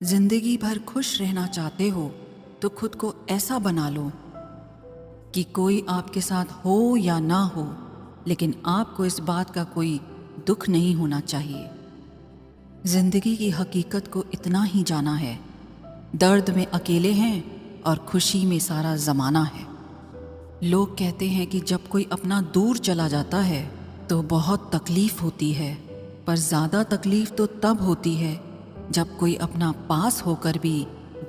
जिंदगी भर खुश रहना चाहते हो तो खुद को ऐसा बना लो कि कोई आपके साथ हो या ना हो, लेकिन आपको इस बात का कोई दुख नहीं होना चाहिए। जिंदगी की हकीकत को इतना ही जाना है, दर्द में अकेले हैं और खुशी में सारा ज़माना है। लोग कहते हैं कि जब कोई अपना दूर चला जाता है तो बहुत तकलीफ़ होती है, पर ज़्यादा तकलीफ़ तो तब होती है जब कोई अपना पास होकर भी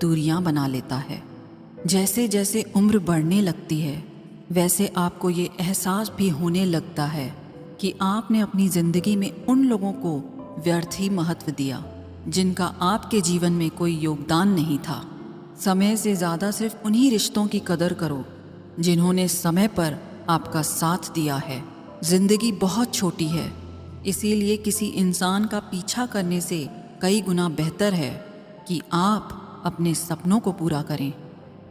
दूरियां बना लेता है। जैसे जैसे उम्र बढ़ने लगती है वैसे आपको ये एहसास भी होने लगता है कि आपने अपनी ज़िंदगी में उन लोगों को व्यर्थ ही महत्व दिया जिनका आपके जीवन में कोई योगदान नहीं था। समय से ज़्यादा सिर्फ उन्हीं रिश्तों की कदर करो जिन्होंने समय पर आपका साथ दिया है। ज़िंदगी बहुत छोटी है, इसीलिए किसी इंसान का पीछा करने से कई गुना बेहतर है कि आप अपने सपनों को पूरा करें।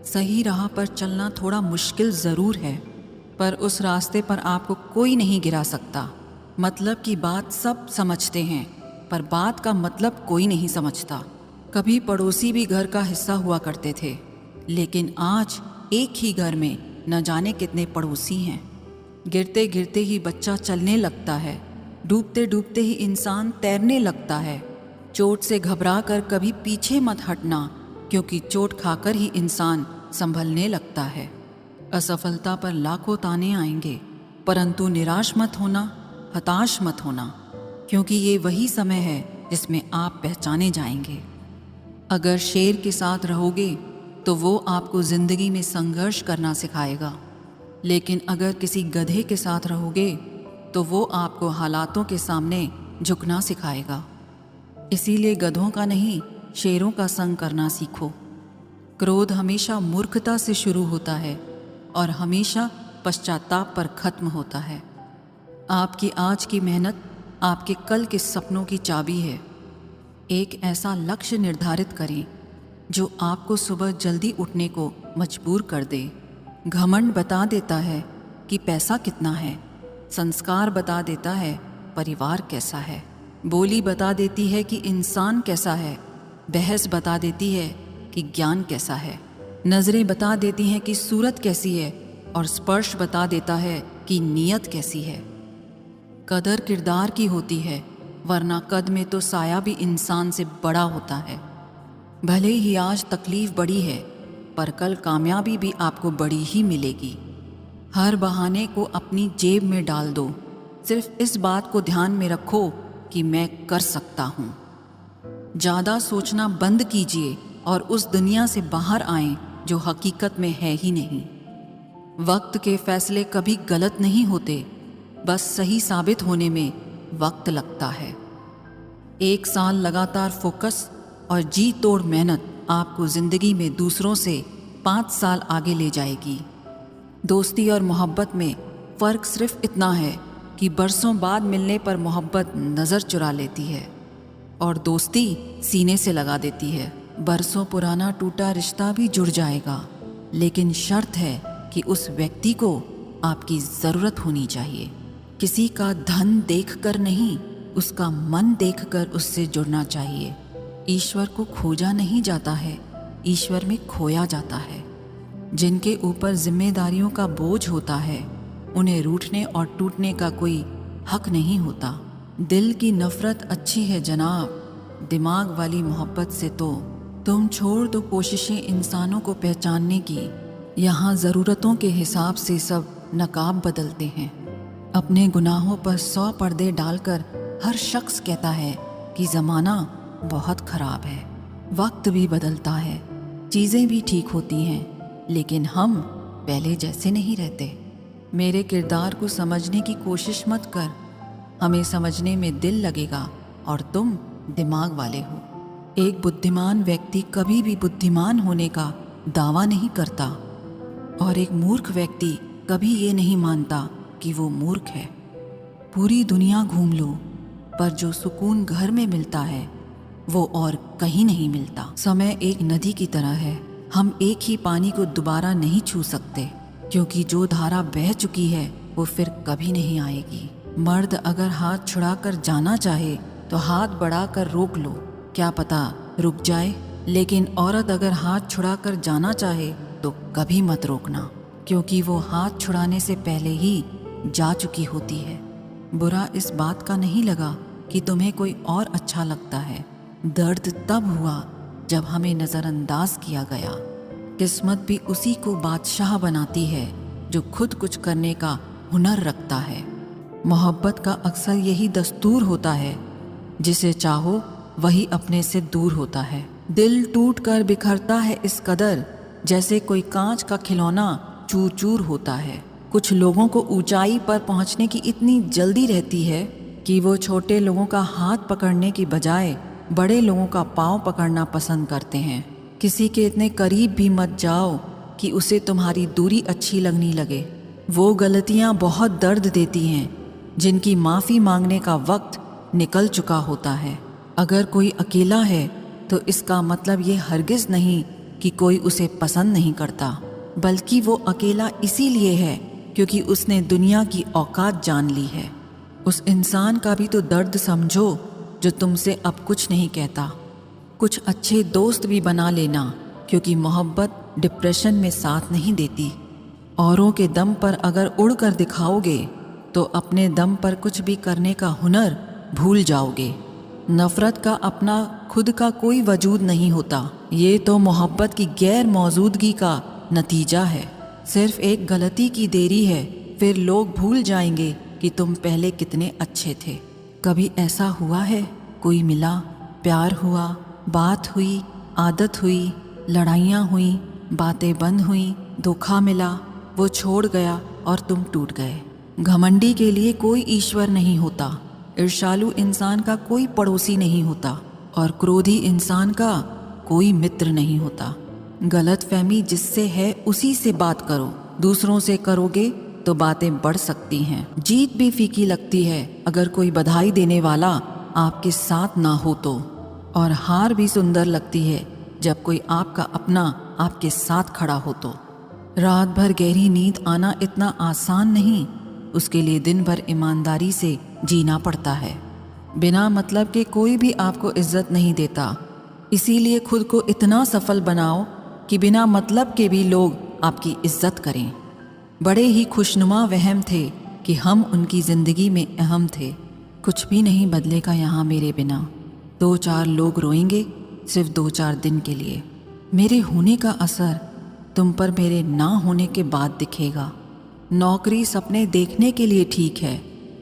सही राह पर चलना थोड़ा मुश्किल ज़रूर है, पर उस रास्ते पर आपको कोई नहीं गिरा सकता। मतलब की बात सब समझते हैं, पर बात का मतलब कोई नहीं समझता। कभी पड़ोसी भी घर का हिस्सा हुआ करते थे, लेकिन आज एक ही घर में न जाने कितने पड़ोसी हैं। गिरते गिरते ही बच्चा चलने लगता है, डूबते डूबते ही इंसान तैरने लगता है। चोट से घबरा कर कभी पीछे मत हटना, क्योंकि चोट खाकर ही इंसान संभलने लगता है। असफलता पर लाखों ताने आएंगे, परंतु निराश मत होना, हताश मत होना, क्योंकि ये वही समय है जिसमें आप पहचाने जाएंगे। अगर शेर के साथ रहोगे तो वो आपको ज़िंदगी में संघर्ष करना सिखाएगा, लेकिन अगर किसी गधे के साथ रहोगे तो वो आपको हालातों के सामने झुकना सिखाएगा। इसीलिए गधों का नहीं, शेरों का संग करना सीखो। क्रोध हमेशा मूर्खता से शुरू होता है और हमेशा पश्चाताप पर खत्म होता है। आपकी आज की मेहनत आपके कल के सपनों की चाबी है। एक ऐसा लक्ष्य निर्धारित करें जो आपको सुबह जल्दी उठने को मजबूर कर दे। घमंड बता देता है कि पैसा कितना है, संस्कार बता देता है परिवार कैसा है, बोली बता देती है कि इंसान कैसा है, बहस बता देती है कि ज्ञान कैसा है, नज़रें बता देती हैं कि सूरत कैसी है, और स्पर्श बता देता है कि नीयत कैसी है। कदर किरदार की होती है, वरना कद में तो साया भी इंसान से बड़ा होता है। भले ही आज तकलीफ़ बड़ी है, पर कल कामयाबी भी आपको बड़ी ही मिलेगी। हर बहाने को अपनी जेब में डाल दो, सिर्फ इस बात को ध्यान में रखो कि मैं कर सकता हूँ। ज़्यादा सोचना बंद कीजिए और उस दुनिया से बाहर आएं जो हकीकत में है ही नहीं। वक्त के फैसले कभी गलत नहीं होते, बस सही साबित होने में वक्त लगता है। 1 साल लगातार फोकस और जी तोड़ मेहनत आपको ज़िंदगी में दूसरों से 5 साल आगे ले जाएगी। दोस्ती और मोहब्बत में फ़र्क सिर्फ इतना है कि बरसों बाद मिलने पर मोहब्बत नज़र चुरा लेती है और दोस्ती सीने से लगा देती है। बरसों पुराना टूटा रिश्ता भी जुड़ जाएगा, लेकिन शर्त है कि उस व्यक्ति को आपकी ज़रूरत होनी चाहिए। किसी का धन देखकर नहीं, उसका मन देखकर उससे जुड़ना चाहिए। ईश्वर को खोजा नहीं जाता है, ईश्वर में खोया जाता है। जिनके ऊपर जिम्मेदारियों का बोझ होता है उन्हें रूठने और टूटने का कोई हक नहीं होता। दिल की नफरत अच्छी है जनाब, दिमाग वाली मोहब्बत से तो तुम छोड़ दो कोशिशें इंसानों को पहचानने की। यहाँ ज़रूरतों के हिसाब से सब नकाब बदलते हैं। अपने गुनाहों पर 100 पर्दे डालकर हर शख्स कहता है कि ज़माना बहुत ख़राब है। वक्त भी बदलता है, चीज़ें भी ठीक होती हैं, लेकिन हम पहले जैसे नहीं रहते। मेरे किरदार को समझने की कोशिश मत कर, हमें समझने में दिल लगेगा और तुम दिमाग वाले हो। एक बुद्धिमान व्यक्ति कभी भी बुद्धिमान होने का दावा नहीं करता और एक मूर्ख व्यक्ति कभी ये नहीं मानता कि वो मूर्ख है। पूरी दुनिया घूम लो, पर जो सुकून घर में मिलता है वो और कहीं नहीं मिलता। समय एक नदी की तरह है, हम एक ही पानी को दोबारा नहीं छू सकते, क्योंकि जो धारा बह चुकी है वो फिर कभी नहीं आएगी। मर्द अगर हाथ छुड़ाकर जाना चाहे तो हाथ बढ़ाकर रोक लो, क्या पता रुक जाए। लेकिन औरत अगर हाथ छुड़ा कर जाना चाहे तो कभी मत रोकना, क्योंकि वो हाथ छुड़ाने से पहले ही जा चुकी होती है। बुरा इस बात का नहीं लगा कि तुम्हें कोई और अच्छा लगता है। दर्द तब हुआ जब हमें नज़रअंदाज किया गया। किस्मत भी उसी को बादशाह बनाती है जो खुद कुछ करने का हुनर रखता है। मोहब्बत का अक्सर यही दस्तूर होता है, जिसे चाहो वही अपने से दूर होता है। दिल टूट कर बिखरता है इस कदर, जैसे कोई कांच का खिलौना चूर चूर होता है। कुछ लोगों को ऊंचाई पर पहुंचने की इतनी जल्दी रहती है कि वो छोटे लोगों का हाथ पकड़ने की बजाय बड़े लोगों का पाँव पकड़ना पसंद करते हैं। किसी के इतने करीब भी मत जाओ कि उसे तुम्हारी दूरी अच्छी लगने लगे। वो गलतियां बहुत दर्द देती हैं जिनकी माफ़ी मांगने का वक्त निकल चुका होता है। अगर कोई अकेला है तो इसका मतलब ये हरगिज़ नहीं कि कोई उसे पसंद नहीं करता, बल्कि वो अकेला इसीलिए है क्योंकि उसने दुनिया की औकात जान ली है। उस इंसान का भी तो दर्द समझो जो तुमसे अब कुछ नहीं कहता। कुछ अच्छे दोस्त भी बना लेना, क्योंकि मोहब्बत डिप्रेशन में साथ नहीं देती। औरों के दम पर अगर उड़ कर दिखाओगे तो अपने दम पर कुछ भी करने का हुनर भूल जाओगे। नफ़रत का अपना खुद का कोई वजूद नहीं होता। ये तो मोहब्बत की गैर मौजूदगी का नतीजा है। सिर्फ एक गलती की देरी है, फिर लोग भूल जाएंगे कि तुम पहले कितने अच्छे थे। कभी ऐसा हुआ है कोई मिला, प्यार हुआ, बात हुई, आदत हुई, लड़ाइयाँ हुई, बातें बंद हुई, धोखा मिला, वो छोड़ गया और तुम टूट गए। घमंडी के लिए कोई ईश्वर नहीं होता, ईर्ष्यालु इंसान का कोई पड़ोसी नहीं होता और क्रोधी इंसान का कोई मित्र नहीं होता। गलतफहमी जिससे है उसी से बात करो, दूसरों से करोगे तो बातें बढ़ सकती हैं। जीत भी फीकी लगती है अगर कोई बधाई देने वाला आपके साथ ना हो तो, और हार भी सुंदर लगती है जब कोई आपका अपना आपके साथ खड़ा हो तो। रात भर गहरी नींद आना इतना आसान नहीं, उसके लिए दिन भर ईमानदारी से जीना पड़ता है। बिना मतलब के कोई भी आपको इज्जत नहीं देता, इसीलिए खुद को इतना सफल बनाओ कि बिना मतलब के भी लोग आपकी इज्जत करें। बड़े ही खुशनुमा वहम थे कि हम उनकी ज़िंदगी में अहम थे। कुछ भी नहीं बदलेगा यहाँ मेरे बिना। 2-4 लोग रोएंगे सिर्फ 2-4 दिन के लिए। मेरे होने का असर तुम पर मेरे ना होने के बाद दिखेगा। नौकरी सपने देखने के लिए ठीक है,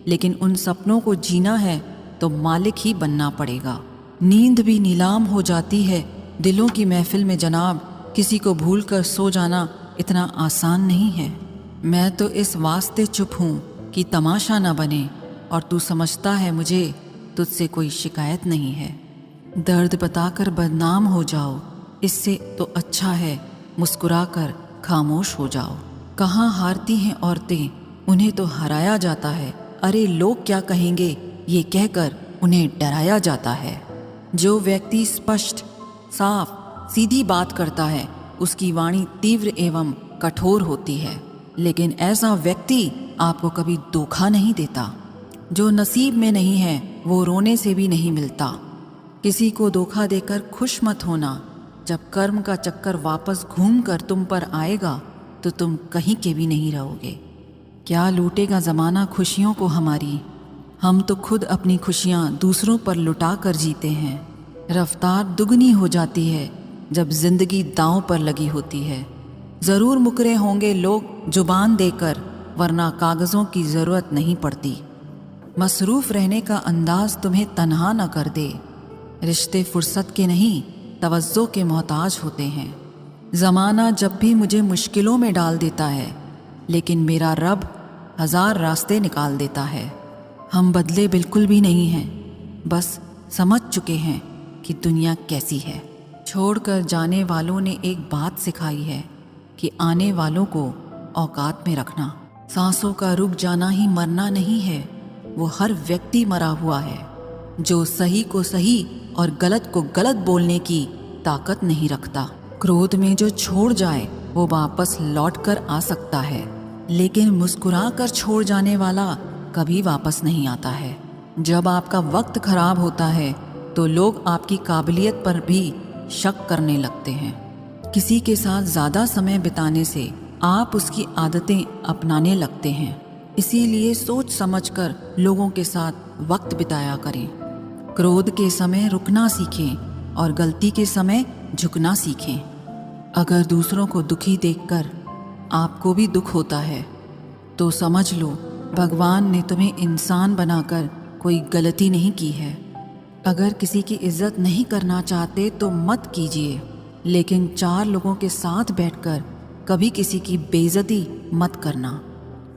लेकिन उन सपनों को जीना है तो मालिक ही बनना पड़ेगा। नींद भी नीलाम हो जाती है दिलों की महफिल में जनाब। किसी को भूल कर सो जाना इतना आसान नहीं है। मैं तो इस वास्ते चुप हूँ कि तमाशा न बने, और तू समझता है मुझे तुझसे कोई शिकायत नहीं है। दर्द बताकर बदनाम हो जाओ, इससे तो अच्छा है मुस्कुरा कर खामोश हो जाओ। कहाँ हारती हैं औरतें, उन्हें तो हराया जाता है। अरे लोग क्या कहेंगे ये कहकर उन्हें डराया जाता है। जो व्यक्ति स्पष्ट, साफ, सीधी बात करता है उसकी वाणी तीव्र एवं कठोर होती है, लेकिन ऐसा व्यक्ति आपको कभी धोखा नहीं देता। जो नसीब में नहीं है वो रोने से भी नहीं मिलता। किसी को धोखा देकर खुश मत होना। जब कर्म का चक्कर वापस घूम कर तुम पर आएगा तो तुम कहीं के भी नहीं रहोगे। क्या लूटेगा ज़माना खुशियों को हमारी, हम तो खुद अपनी खुशियाँ दूसरों पर लुटा कर जीते हैं। रफ्तार दुगनी हो जाती है जब जिंदगी दांव पर लगी होती है। ज़रूर मुकरे होंगे लोग जुबान देकर, वरना कागज़ों की ज़रूरत नहीं पड़ती। मसरूफ़ रहने का अंदाज तुम्हें तन्हा न कर दे। रिश्ते फुर्सत के नहीं तवज्जो के मोहताज होते हैं। ज़माना जब भी मुझे मुश्किलों में डाल देता है, लेकिन मेरा रब 1000 रास्ते निकाल देता है। हम बदले बिल्कुल भी नहीं हैं, बस समझ चुके हैं कि दुनिया कैसी है। छोड़कर जाने वालों ने एक बात सिखाई है कि आने वालों को औकात में रखना। सांसों का रुक जाना ही मरना नहीं है, वो हर व्यक्ति मरा हुआ है जो सही को सही और गलत को गलत बोलने की ताकत नहीं रखता। क्रोध में जो छोड़ जाए वो वापस लौट कर आ सकता है, लेकिन मुस्कुरा कर छोड़ जाने वाला कभी वापस नहीं आता है। जब आपका वक्त खराब होता है तो लोग आपकी काबिलियत पर भी शक करने लगते हैं। किसी के साथ ज़्यादा समय बिताने से आप उसकी आदतें अपनाने लगते हैं। इसीलिए सोच समझकर लोगों के साथ वक्त बिताया करें। क्रोध के समय रुकना सीखें और गलती के समय झुकना सीखें। अगर दूसरों को दुखी देखकर आपको भी दुख होता है तो समझ लो भगवान ने तुम्हें इंसान बनाकर कोई गलती नहीं की है। अगर किसी की इज्जत नहीं करना चाहते तो मत कीजिए, लेकिन 4 लोगों के साथ बैठकर कभी किसी की बेइज्जती मत करना।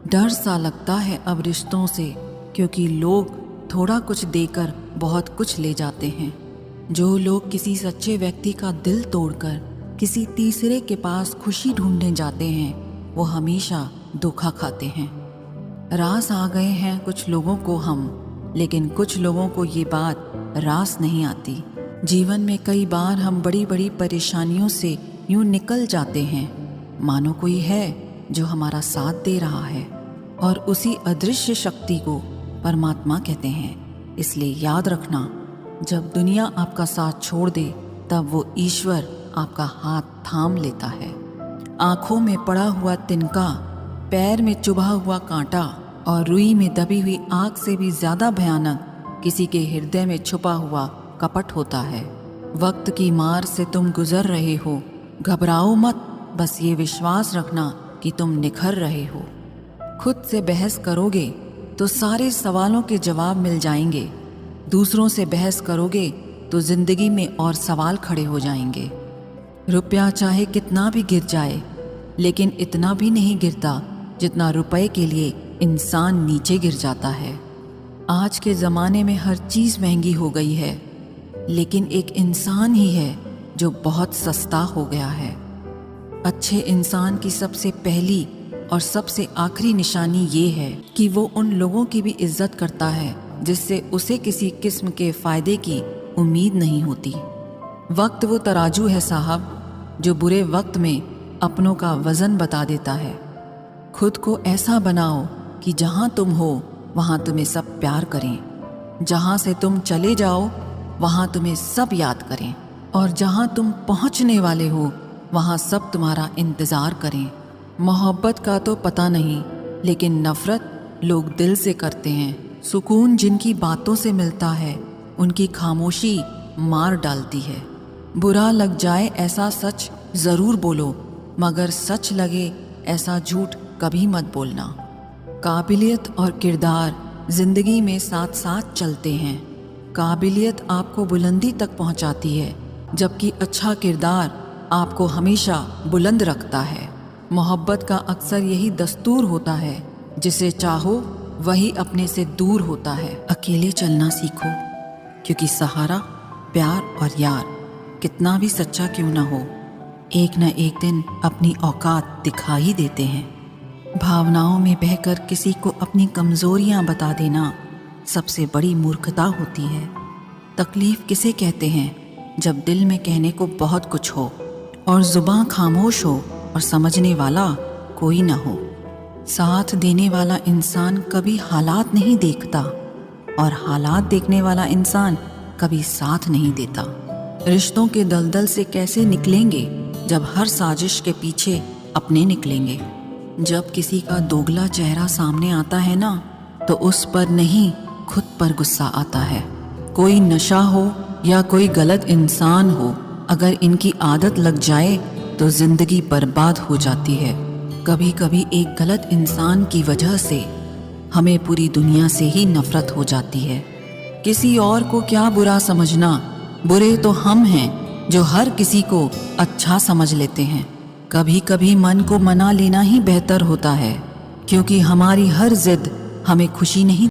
डर सा लगता है अब रिश्तों से, क्योंकि लोग थोड़ा कुछ देकर बहुत कुछ ले जाते हैं। जो लोग किसी सच्चे व्यक्ति का दिल तोड़कर किसी तीसरे के पास खुशी ढूंढने जाते हैं वो हमेशा धोखा खाते हैं। रास आ गए हैं कुछ लोगों को हम, लेकिन कुछ लोगों को ये बात रास नहीं आती। जीवन में कई बार हम बड़ी बड़ी परेशानियों से यूं निकल जाते हैं मानो कोई है जो हमारा साथ दे रहा है, और उसी अदृश्य शक्ति को परमात्मा कहते हैं। इसलिए याद रखना, जब दुनिया आपका साथ छोड़ दे तब वो ईश्वर आपका हाथ थाम लेता है। आंखों में पड़ा हुआ तिनका, पैर में चुभा हुआ कांटा और रुई में दबी हुई आग से भी ज्यादा भयानक किसी के हृदय में छुपा हुआ कपट होता है। वक्त की मार से तुम गुजर रहे हो, घबराओ मत, बस ये विश्वास रखना कि तुम निखर रहे हो। खुद से बहस करोगे तो सारे सवालों के जवाब मिल जाएंगे। दूसरों से बहस करोगे तो जिंदगी में और सवाल खड़े हो जाएंगे। रुपया चाहे कितना भी गिर जाए, लेकिन इतना भी नहीं गिरता जितना रुपए के लिए इंसान नीचे गिर जाता है। आज के ज़माने में हर चीज़ महंगी हो गई है, लेकिन एक इंसान ही है जो बहुत सस्ता हो गया है। अच्छे इंसान की सबसे पहली और सबसे आखिरी निशानी ये है कि वो उन लोगों की भी इज्जत करता है जिससे उसे किसी किस्म के फ़ायदे की उम्मीद नहीं होती। वक्त वो तराजू है साहब, जो बुरे वक्त में अपनों का वज़न बता देता है। खुद को ऐसा बनाओ कि जहाँ तुम हो वहाँ तुम्हें सब प्यार करें, जहाँ से तुम चले जाओ वहाँ तुम्हें सब याद करें, और जहाँ तुम पहुँचने वाले हो वहाँ सब तुम्हारा इंतज़ार करें। मोहब्बत का तो पता नहीं, लेकिन नफ़रत लोग दिल से करते हैं। सुकून जिनकी बातों से मिलता है उनकी खामोशी मार डालती है। बुरा लग जाए ऐसा सच ज़रूर बोलो, मगर सच लगे ऐसा झूठ कभी मत बोलना। काबिलियत और किरदार ज़िंदगी में साथ साथ चलते हैं। काबिलियत आपको बुलंदी तक पहुंचाती है, जबकि अच्छा किरदार आपको हमेशा बुलंद रखता है। मोहब्बत का अक्सर यही दस्तूर होता है, जिसे चाहो वही अपने से दूर होता है। अकेले चलना सीखो, क्योंकि सहारा, प्यार और यार कितना भी सच्चा क्यों ना हो, एक न एक दिन अपनी औकात दिखा ही देते हैं। भावनाओं में बहकर किसी को अपनी कमज़ोरियां बता देना सबसे बड़ी मूर्खता होती है। तकलीफ़ किसे कहते हैं जब दिल में कहने को बहुत कुछ हो और ज़ुबान खामोश हो और समझने वाला कोई ना हो। साथ देने वाला इंसान कभी हालात नहीं देखता, और हालात देखने वाला इंसान कभी साथ नहीं देता। रिश्तों के दलदल से कैसे निकलेंगे जब हर साजिश के पीछे अपने निकलेंगे। जब किसी का दोगला चेहरा सामने आता है ना, तो उस पर नहीं खुद पर गुस्सा आता है। कोई नशा हो या कोई गलत इंसान हो, अगर इनकी आदत लग जाए तो जिंदगी बर्बाद हो जाती है। कभी कभी एक गलत इंसान की वजह से हमें पूरी दुनिया से ही नफरत हो जाती है। किसी और को क्या बुरा समझना, बुरे तो हम हैं जो हर किसी को अच्छा समझ लेते हैं। कभी कभी मन को मना लेना ही बेहतर होता है, क्योंकि हमारी हर जिद हमें खुशी नहीं